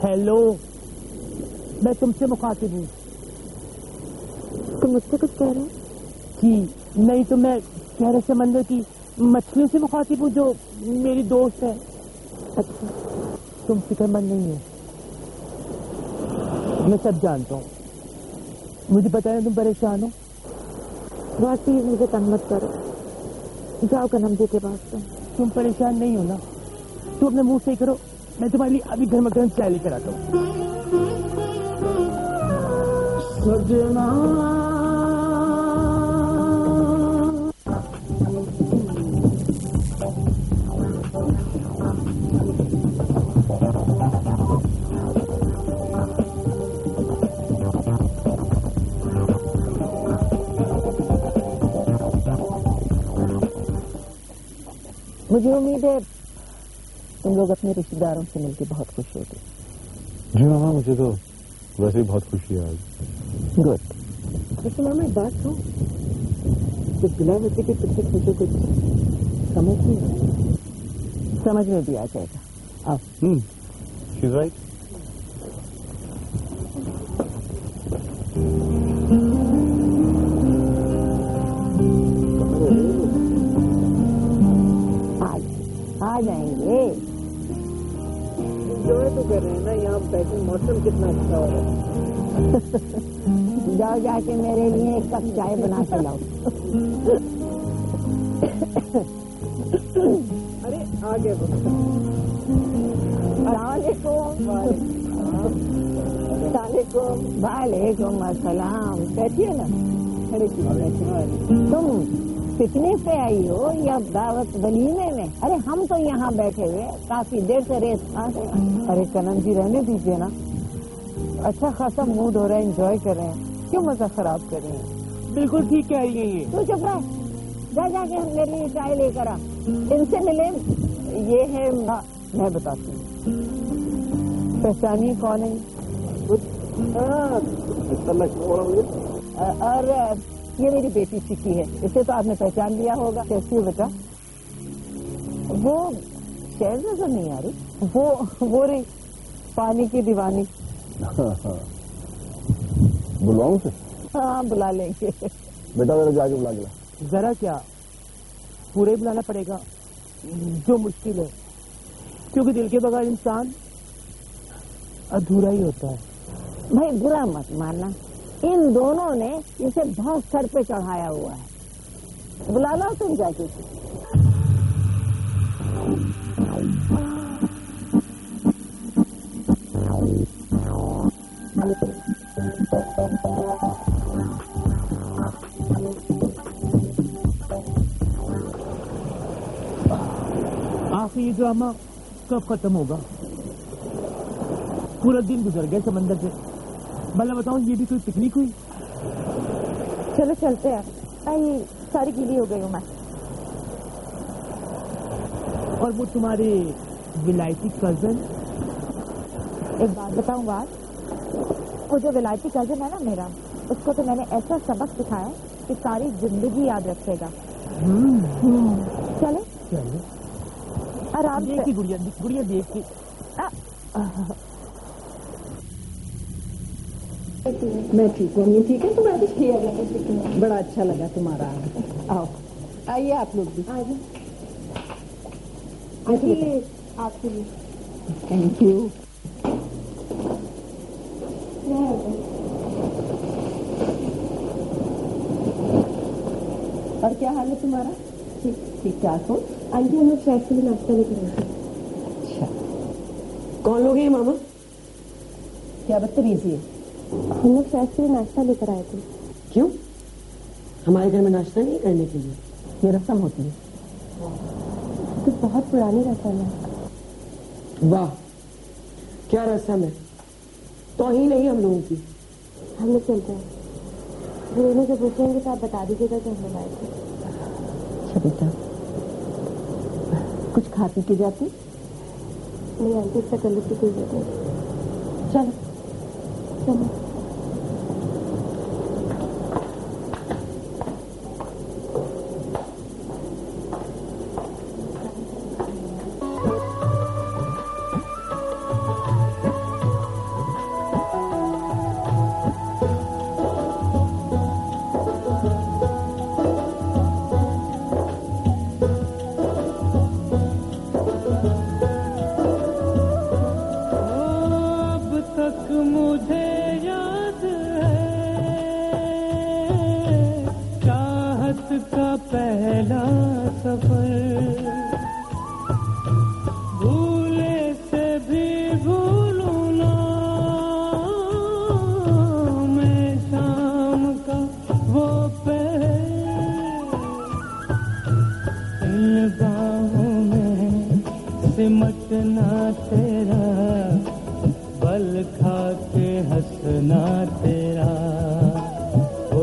Hello, मैं तुमसे मुखातिब हूँ। तुम मुझसे कुछ कह रहे हो? जी नहीं, तो मैं गहरे समंदर की मछलियों से मुखातिब हूँ जो मेरी दोस्त है। अच्छा, तुम फिक्रमंद नहीं हो, मैं सब जानता हूँ। मुझे पता है तुम परेशान हो। बहुत प्लीज मुझे तंग मत करो, जाओ कनम जी के पास से। तुम परेशान नहीं हो ना? तुम अपने मुंह से करो, मैं तुम्हारे लिए अभी गर्मा गर्म चाय लेकर आता हूँ। सजना मुझे उम्मीद है तुम लोग अपने रिश्तेदारों से मिलकर बहुत खुश होगे। जी मामा, मुझे तो वैसे ही बहुत खुशी है आज। गुड। लेकिन मामा एक बात हो, कुछ बिना वजह के तुझसे खुशी कुछ समझ में भी आ जाएगा। आओ। She's right. आ जाएंगे। एंजॉय तो कर रहे हैं ना, यहाँ बैठे, मौसम कितना अच्छा हो रहा है। जाओ जाके मेरे लिए एक कप चाय बना के लाओ। अरे आगे वालेकुम अस्सलाम। कैसी है ना? तुम पिकनिक पे आई हो या दावत वलीमे में? अरे हम तो यहाँ बैठे हुए काफी देर से रेस खा गए। अरे कनम जी रहने दीजिए ना, अच्छा खासा मूड हो रहा है, एंजॉय कर रहे हैं, क्यों मजा खराब कर रहे हैं? बिल्कुल ठीक कह रही है ये। तू चुप रह, जा जाके मेरे लिए चाय लेकर आ। इनसे मिले, ये है मैं बताती हूँ। पहचानिए कौन है? और ये मेरी बेटी चिकी है, इसे तो आपने पहचान लिया होगा। कैसी हो बेटा? वो शायद नजर नहीं आ रही। वो रही पानी की दीवानी। बुलाऊं से? हाँ बुला लेंगे। बेटा मेरा जाके बुला के ला। जरा क्या, पूरे बुलाना पड़ेगा, जो मुश्किल है, क्योंकि दिल के बगैर इंसान अधूरा ही होता है। भाई बुरा मत मानना, इन दोनों ने इसे बहुत सर पे चढ़ाया हुआ है। बुला लो तुम जाके। आखिर ये ड्रामा कब खत्म होगा? पूरा दिन गुजर गया समंदर से। भला बताओ, ये भी कोई पिकनिक हुई? चलो चलते हैं, आई सारी गीली हो गई हूँ मैं। और वो तुम्हारे विलायती कजन? एक बात बताऊं बात, वो जो विलायती कजन है ना मेरा, उसको तो मैंने ऐसा सबक सिखाया कि सारी जिंदगी याद रखेगा। चले चलो आराम से। देखी गुड़िया देख की। मैं ठीक हूँ। ये ठीक है? तुम्हारी बड़ा अच्छा लगा तुम्हारा। आओ आइए आप लोग भी। आइए आपके लिए। Thank you. और क्या हाल है तुम्हारा? ठीक ठाक हो? आंटी हम लोग शहर के लिए नाश्ता लेकर आए थे। अच्छा, कौन लोग हैं मामा? क्या बदतमीजी है? हम लोग शहर के लिए नाश्ता लेकर आए थे। क्यों? हमारे घर में नाश्ता नहीं करने के लिए? ये रस्म होती है तो बहुत पुरानी रस्म है। वाह, क्या रस्म है, तौहीन नहीं हम लोगों की। हम लोग चलते हैं, वो दोनों से पूछेंगे तो आप बता दीजिएगा कि हम लोग आए थे। अच्छा बेटा, कुछ खा पी के जाती? नहीं आंटी, इसका तकलीफ की कोई जरूरत नहीं। चलो चलो। हंसना तेरा ओ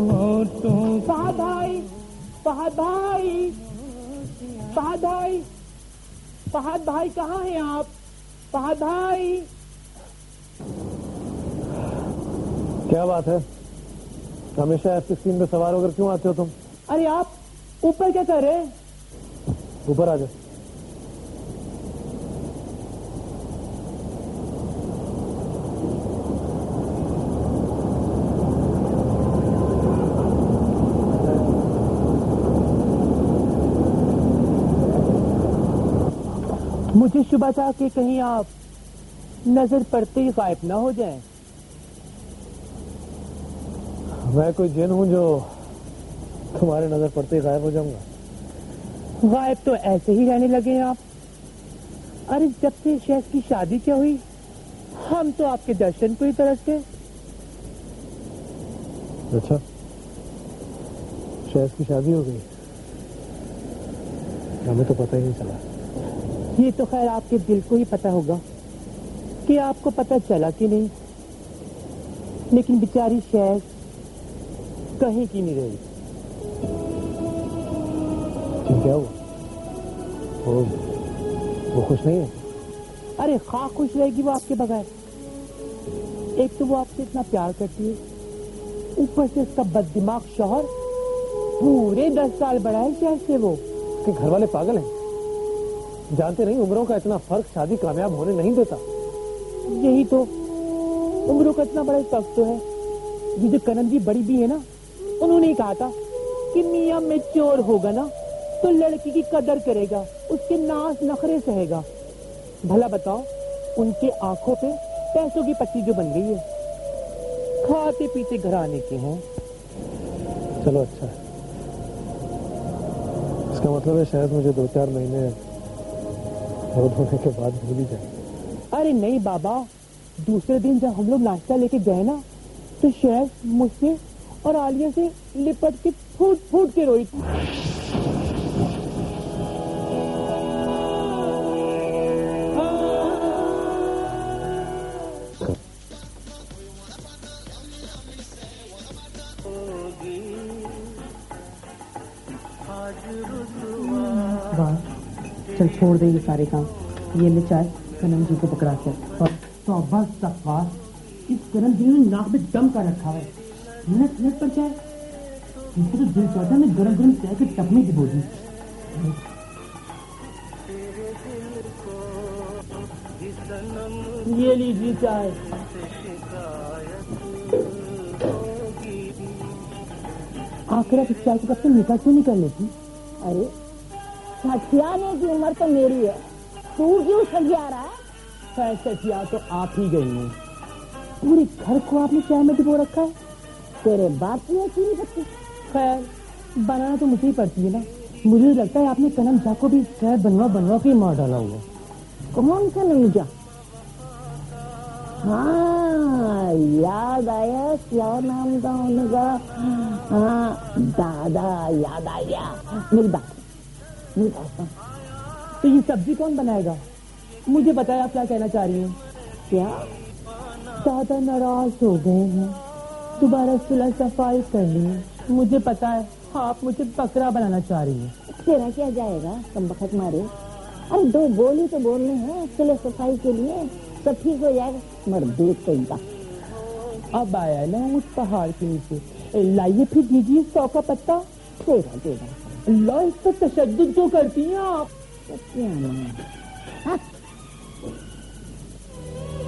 होठों। फहद भाई, फहद भाई, फहद भाई, फहद भाई कहाँ हैं आप? फहद भाई। क्या बात है, हमेशा F-16 पे सवार होकर क्यों आते हो तुम? अरे आप ऊपर क्या कर रहे हैं? ऊपर आ जाओ। मुझे शुबा था कि कहीं आप नजर पड़ते ही गायब ना हो जाएं। मैं कोई जिन हूं जो तुम्हारे नजर पड़ते ही गायब हो जाऊंगा? गायब तो ऐसे ही रहने लगे हैं आप। अरे जब से शहर की शादी क्या हुई, हम तो आपके दर्शन को ही तरसते। अच्छा, शहर की शादी हो गई? हमें तो पता ही नहीं चला। ये तो खैर आपके दिल को ही पता होगा कि आपको पता चला कि नहीं, लेकिन बेचारी शहर कहीं की नहीं रही। क्या हुआ? वो खुश नहीं है? अरे खा खुश रहेगी वो आपके बगैर। एक तो वो आपसे इतना प्यार करती है, ऊपर से उसका बददिमाग शौहर पूरे 10 साल बड़ा है शहर से। वो उसके घर वाले पागल हैं, जानते नहीं उम्रों का इतना फर्क शादी कामयाब होने नहीं देता। यही तो, उम्रों का इतना बड़ा फर्क तो है। ये जो कनन जी बड़ी भी है ना, उन्होंने ही कहा था कि मियां मैच्योर होगा ना तो लड़की की कदर करेगा, उसके नाज नखरे सहेगा। भला बताओ, उनके आंखों पे पैसों की पट्टी जो बन गई है, खाते पीते घर आने के हैं। चलो अच्छा है, इसका मतलब है शायद मुझे 2-4 महीने बहुत होने के बाद भूल ही जाए। अरे नहीं बाबा, दूसरे दिन जब हम लोग नाश्ता लेके गए ना, तो शहर मुझसे और आलिया से लिपट के फूट फूट के रोई थी। चल छोड़ दे ये सारे काम, ये ले चाय कनम जी को पकड़ा कर। और तो बस सफा, इस कनम जी ने नाक में दम का रखा है। मिनट मिनट पर चाय, मुझे तो दिल चाहता है मैं गरम गरम चाय के टप में डुबो दूं। ये लीजिए चाय। आखिर आप इस चाय को कब से निकाल क्यों नहीं कर लेती? अरे सठियाने की उम्र तो मेरी है, तू क्यों सठिया रहा है? खैर सठिया तो आप ही गई हैं, पूरे घर को आपने चाय में डुबो रखा है। तेरे बाप की नहीं सकती। खैर बनाना तो मुझे ही पड़ती है ना। मुझे लगता है आपने कनम जा को भी चाय बनवा के मार डाला हुआ। कौन सा नमजा? हाँ याद आया, क्या नाम था उनका? हाँ दादा, याद आया। मेरी बात तो ये सब्जी कौन बनाएगा? मुझे बताया आप क्या कहना चाह रही हैं। क्या? दादा नाराज हो गए हैं, दोबारा सुलह सफाई करनी है। मुझे पता है आप मुझे बकरा बनाना चाह रही हैं। तेरा क्या जाएगा कम बखत मारे। अरे 2 बोली तो बोलने हैं सुलह सफाई के लिए, सब ठीक हो जाएगा। मरदूत कहीं। अब आया ना उस पहाड़ के नीचे, लाइए फिर दीजिए 100 का पत्ता। तेरा लो, इस पर तशद्दुद क्यों करती हैं आप? क्या